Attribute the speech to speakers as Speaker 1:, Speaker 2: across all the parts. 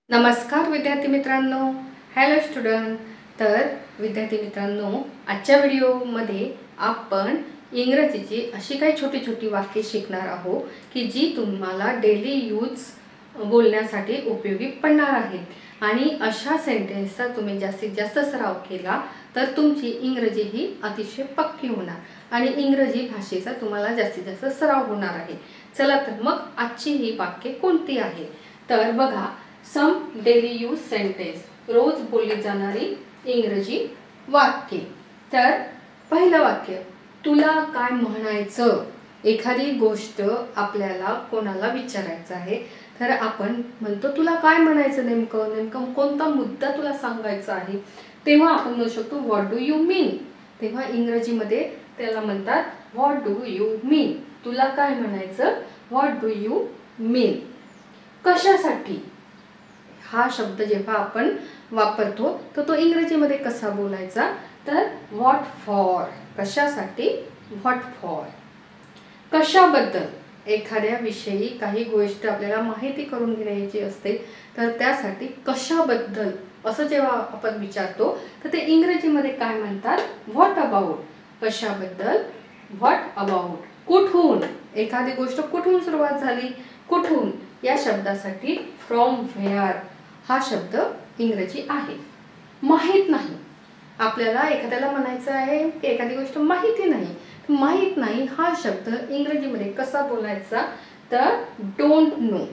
Speaker 1: नमस्कार विद्यार्थी मित्रांनो, हॅलो स्टुडंट. तर विद्यार्थी मित्रांनो, आजच्या व्हिडिओमध्ये आपण इंग्रजीची अशी काही छोटी छोटी वाक्ये शिकणार आहोत की जी तुम्हाला डेली यूज बोलण्यासाठी उपयोगी पडणार आहेत. आणि अशा सेंटेन्सचा तुम्ही जास्तीत जास्त सराव केला तर तुमची इंग्रजी ही अतिशय पक्की होणार आणि इंग्रजी भाषेचा तुम्हाला जास्तीत जास्त सराव होणार आहे. चला तर मग आजची ही वाक्ये कोणती आहे तर बघा. सम डेली यूज सेंटेन्स, रोज बोलली जाणारी इंग्रजी वाक्ये. तर पहिलं वाक्य, तुला काय म्हणायचं. एखादी गोष्ट आपल्याला कोणाला विचारायचं आहे तर आपण म्हणतो तुला काय म्हणायचं, नेमकं नेमकं कोणता मुद्दा तुला सांगायचा आहे. तेव्हा आपण म्हणू शकतो व्हॉट डू यू मीन. तेव्हा इंग्रजीमध्ये त्याला म्हणतात व्हॉट डू यू मीन. तुला काय म्हणायचं, व्हॉट डू यू मीन. कशासाठी हा शब्द जेव्हा आपण वापरतो तर तो इंग्रजीमध्ये कसा बोलायचा तर व्हॉट फॉर. कशासाठी, व्हॉट फॉर. कशाबद्दल, एखाद्या विषयी काही गोष्ट आपल्याला माहिती करून घ्यायची असते तर त्यासाठी कशाबद्दल असं जेव्हा आपण विचारतो तर ते इंग्रजीमध्ये काय म्हणतात, व्हॉट अबाउट. कशाबद्दल, व्हॉट अबाउट. कुठून, एखादी गोष्ट कुठून सुरुवात झाली, कुठून या शब्दासाठी फ्रॉम व्हेअर हा शब्द इंग्रजी आहे. माहित नाही, आपल्याला एखाद्याला म्हणायचं आहे की एखादी गोष्ट माहिती नाही. माहित नाही हा शब्द इंग्रजीमध्ये कसा बोलायचा तर डोंट नो.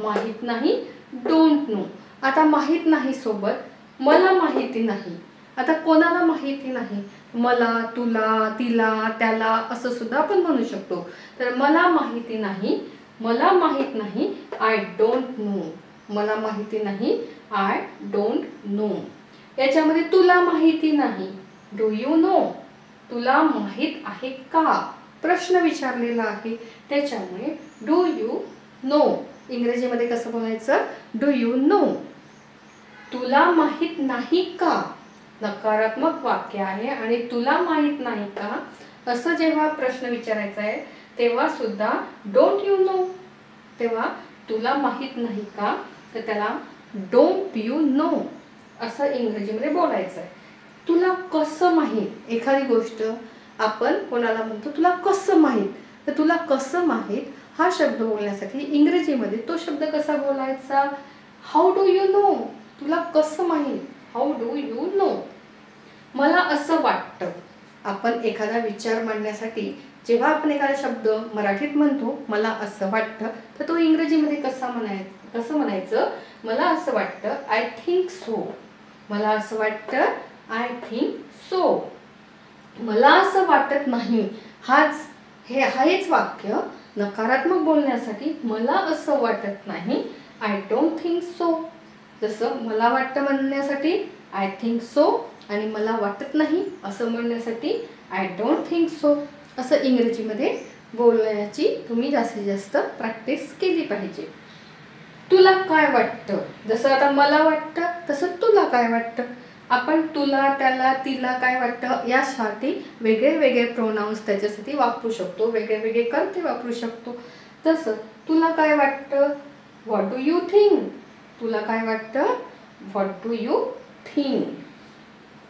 Speaker 1: माहित नाही, डोंट नो. आता माहित नाही सोबत मला माहिती नाही. आता कोणाला माहिती नाही, मला, तुला, तिला, त्याला असं सुद्धा आपण म्हणू शकतो. तर मला माहिती नाही, मला माहित नाही, आय डोंट नो. मला माहिती नाही, आय डोंट नो. याच्यामध्ये तुला माहिती नाही, डू यू नो. तुला माहित आहे का, प्रश्न विचारलेला आहे त्याच्यामुळे डू यू नो. इंग्रजीमध्ये कसं बोलायचं, डू यू नो. तुला माहित नाही का, नकारात्मक वाक्य आहे आणि तुला माहित नाही का असं जेव्हा प्रश्न विचारायचा आहे तेव्हा सुद्धा डोंट यू नो. तेव्हा तुला माहित नाही का तर त्याला डोंट यू नो असं इंग्रजीमध्ये बोलायचं आहे. तुला कसं माहीत, एखादी गोष्ट आपण कोणाला म्हणतो तुला कसं माहीत, तर तुला कसं माहीत हा शब्द बोलण्यासाठी इंग्रजीमध्ये तो शब्द कसा बोलायचा, हाऊ डू यू नो. तुला कसं माहीत, हाऊ डू यू नो. मला असं वाटतं. आपण एखादा विचार मांडण्यासाठी जेव्हा आपण एखादा शब्द मराठीत म्हणतो मला असं वाटतं तर तो इंग्रजीमध्ये कसं म्हणायचं, मला असं वाटतं, आय थिंक सो. मला असं वाटतं, आय थिंक सो. मला असं वाटत नाही, हेच वाक्य नकारात्मक बोलण्यासाठी मला असं वाटत नाही, आय डोंट थिंक सो. जसं मला वाटतं म्हणण्यासाठी आय थिंक सो आणि मला वाटत नाही असं म्हणण्यासाठी आय डोंट थिंक सो. असं इंग्रजीमध्ये बोलण्याची तुम्ही जास्तीत जास्त प्रॅक्टिस केली पाहिजे. तुला काय वाटतं, जसं आता मला वाटतं तसं तुला काय वाटतं. आपण तुला, त्याला, तिला काय वाटतं यासाठी वेगळे वेगळे प्रोनाउन्स त्याच्यासाठी वापरू शकतो, वेगळे वेगळे कर्ते वापरू शकतो. तसं तुला काय वाटतं, व्हॉट डू यू थिंक. तुला काय वाटतं, व्हॉट डू यू थिंक.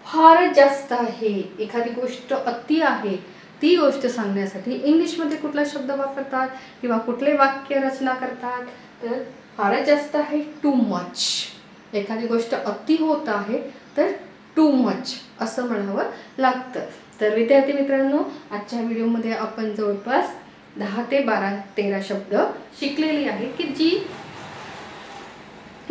Speaker 1: फारच जास्त आहे, एखादी गोष्ट अति आहे ती गोष्ट सांगण्यासाठी इंग्लिशमध्ये कुठला शब्द वापरतात किंवा कुठले वाक्य रचना करतात तर फारच जास्त आहे, टू मच. एखादी गोष्ट अति होत आहे तर टू मच असं म्हणावं लागतं. तर विद्यार्थी मित्रांनो, आजच्या व्हिडिओमध्ये आपण जवळपास 10 ते 12 13 शब्द शिकलेली आहे की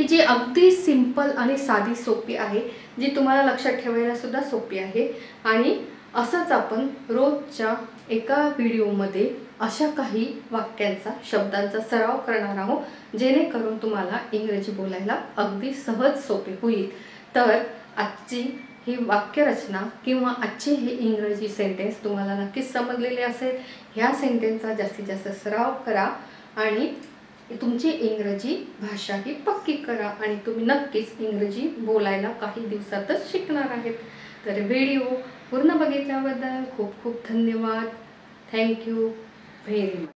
Speaker 1: जी अगदी सिंपल आणि साधी सोपी आहे, जी तुम्हाला लक्षात ठेवायला सुद्धा सोपी आहे. आणि असंच आपण रोजच्या एका व्हिडिओमध्ये अशा काही वाक्यांचा, शब्दांचा सराव करणार आहोत जेणेकरून तुम्हाला इंग्रजी बोलायला अगदी सहज सोपे होईल. तर आजची ही वाक्यरचना किंवा आजचे हे इंग्रजी सेंटेन्स तुम्हाला नक्कीच समजलेले असेल. ह्या सेंटेन्सचा जास्तीत जास्त सराव करा आणि तुमची इंग्रजी भाषा ही पक्की करा आणि तुम्ही नक्कीच इंग्रजी बोलायला काही दिवसातच शिकणार आहेत. तर व्हिडिओ पूर्ण बघितल्याबद्दल खूप खूप धन्यवाद. Thank you very much.